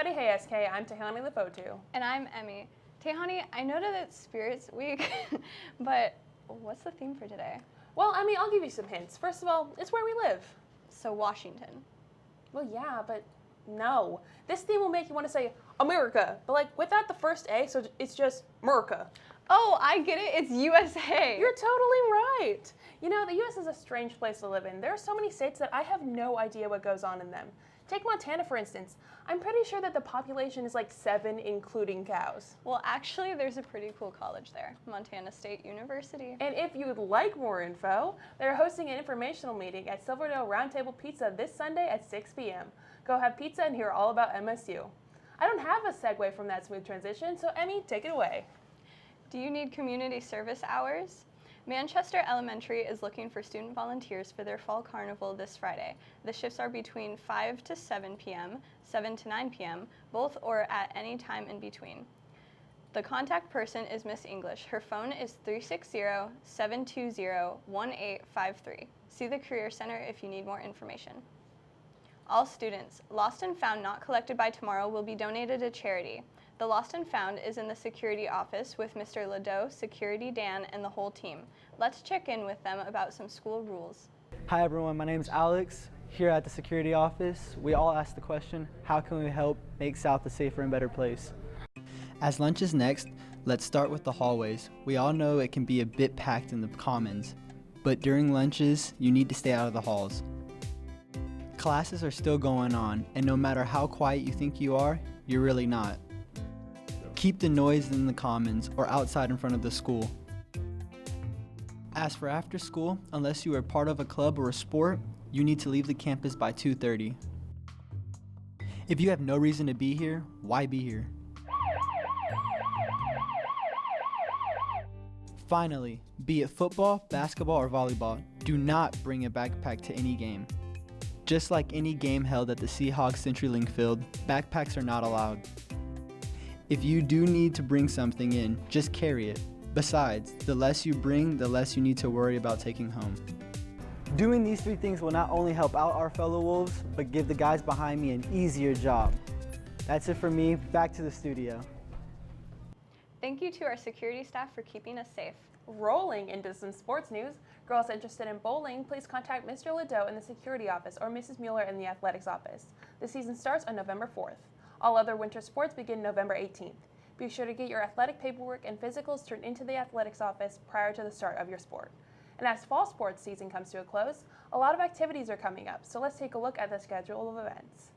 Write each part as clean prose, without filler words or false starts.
Howdy, hey SK, I'm Tehani Lefotu. And I'm Emmy. Tehani, I know that it's Spirits Week, but what's the theme for today? Well, Emmy, I'll give you some hints. First of all, it's where we live. So Washington. Well, yeah, but no. This theme will make you want to say America, but like without the first A, so it's just America. Oh, I get it. It's USA. You're totally right. You know, the U.S. is a strange place to live in. There are so many states that I have no idea what goes on in them. Take Montana, for instance. I'm pretty sure that the population is like 7, including cows. Well, actually, there's a pretty cool college there, Montana State University. And if you would like more info, they're hosting an informational meeting at Silverdale Roundtable Pizza this Sunday at 6 p.m. Go have pizza and hear all about MSU. I don't have a segue from that smooth transition, so Emmy, take it away. Do you need community service hours? Manchester Elementary is looking for student volunteers for their fall carnival this Friday. The shifts are between 5 to 7 p.m., 7 to 9 p.m., both or at any time in between. The contact person is Miss English. Her phone is 360-720-1853. See the Career Center if you need more information. All students, lost and found not collected by tomorrow, will be donated to charity. The Lost and Found is in the security office with Mr. Ladeau, Security Dan, and the whole team. Let's check in with them about some school rules. Hi everyone, my name is Alex. Here at the security office, we all ask the question, how can we help make South a safer and better place? As lunch is next, let's start with the hallways. We all know it can be a bit packed in the commons, but during lunches, you need to stay out of the halls. Classes are still going on, and no matter how quiet you think you are, you're really not. Keep the noise in the commons or outside in front of the school. As for after school, unless you are part of a club or a sport, you need to leave the campus by 2:30. If you have no reason to be here, why be here? Finally, be it football, basketball, or volleyball, do not bring a backpack to any game. Just like any game held at the Seahawks CenturyLink field, backpacks are not allowed. If you do need to bring something in, just carry it. Besides, the less you bring, the less you need to worry about taking home. Doing these 3 things will not only help out our fellow Wolves, but give the guys behind me an easier job. That's it for me. Back to the studio. Thank you to our security staff for keeping us safe. Rolling into some sports news, girls interested in bowling, please contact Mr. Ladeau in the security office or Mrs. Mueller in the athletics office. The season starts on November 4th. All other winter sports begin November 18th. Be sure to get your athletic paperwork and physicals turned into the athletics office prior to the start of your sport. And as fall sports season comes to a close, a lot of activities are coming up, so let's take a look at the schedule of events.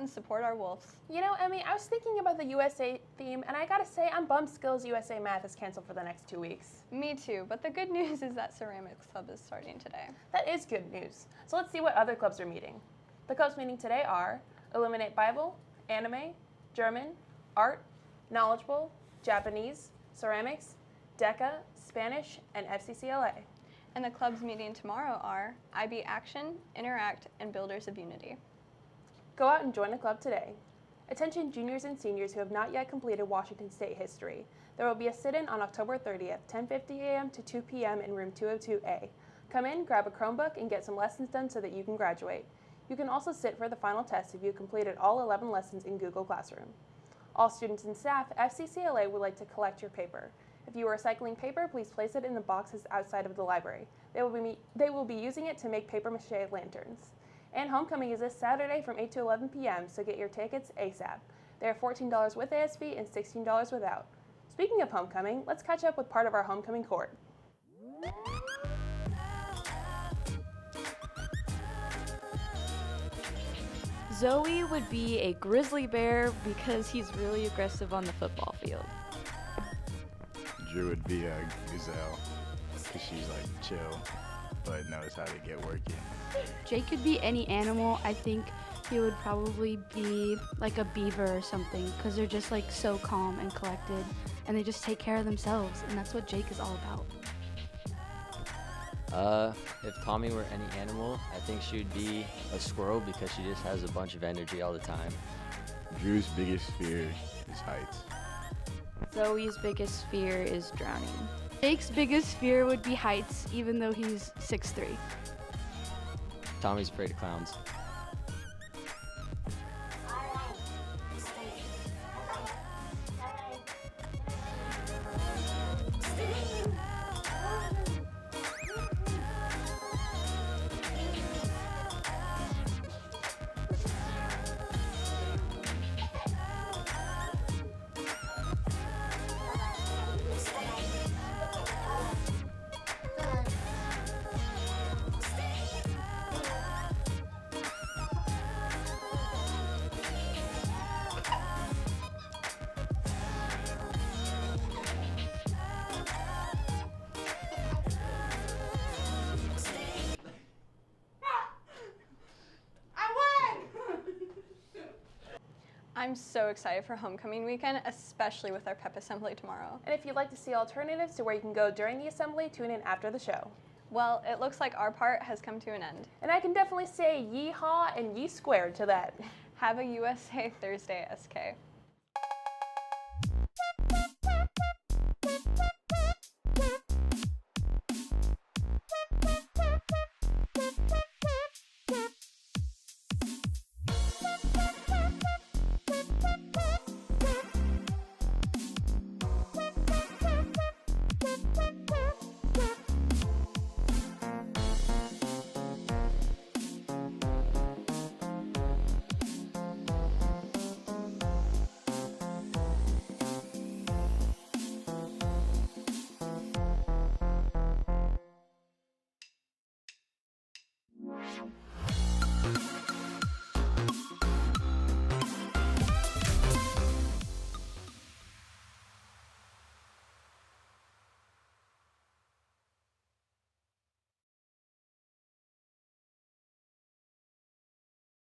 Support our Wolves. You know, Emmy, I was thinking about the USA theme, and I gotta say, I'm bummed Skills USA Math is canceled for the next 2 weeks. Me too, but the good news is that Ceramics Club is starting today. That is good news. So let's see what other clubs are meeting. The clubs meeting today are Illuminate Bible, Anime, German, Art, Knowledgeable, Japanese, Ceramics, DECA, Spanish, and FCCLA. And the clubs meeting tomorrow are IB Action, Interact, and Builders of Unity. Go out and join a club today. Attention juniors and seniors who have not yet completed Washington State history. There will be a sit-in on October 30th, 10:50 a.m. to 2 p.m. in room 202A. Come in, grab a Chromebook, and get some lessons done so that you can graduate. You can also sit for the final test if you completed all 11 lessons in Google Classroom. All students and staff, FCCLA would like to collect your paper. If you are recycling paper, please place it in the boxes outside of the library. They will be using it to make papier-mâché lanterns. And homecoming is this Saturday from 8 to 11 p.m., so get your tickets ASAP. They are $14 with ASV and $16 without. Speaking of homecoming, let's catch up with part of our homecoming court. Zoe would be a grizzly bear because he's really aggressive on the football field. Drew would be a gazelle because she's like chill but knows how to get working. Jake could be any animal. I think he would probably be like a beaver or something because they're just like so calm and collected and they just take care of themselves, and that's what Jake is all about. If Tommy were any animal, I think she would be a squirrel because she just has a bunch of energy all the time. Drew's biggest fear is heights. Zoe's biggest fear is drowning. Jake's biggest fear would be heights, even though he's 6'3". Tommy's afraid of clowns. I'm so excited for homecoming weekend, especially with our pep assembly tomorrow. And if you'd like to see alternatives to where you can go during the assembly, tune in after the show. Well, it looks like our part has come to an end. And I can definitely say yeehaw and yee squared to that. Have a USA Thursday, SK.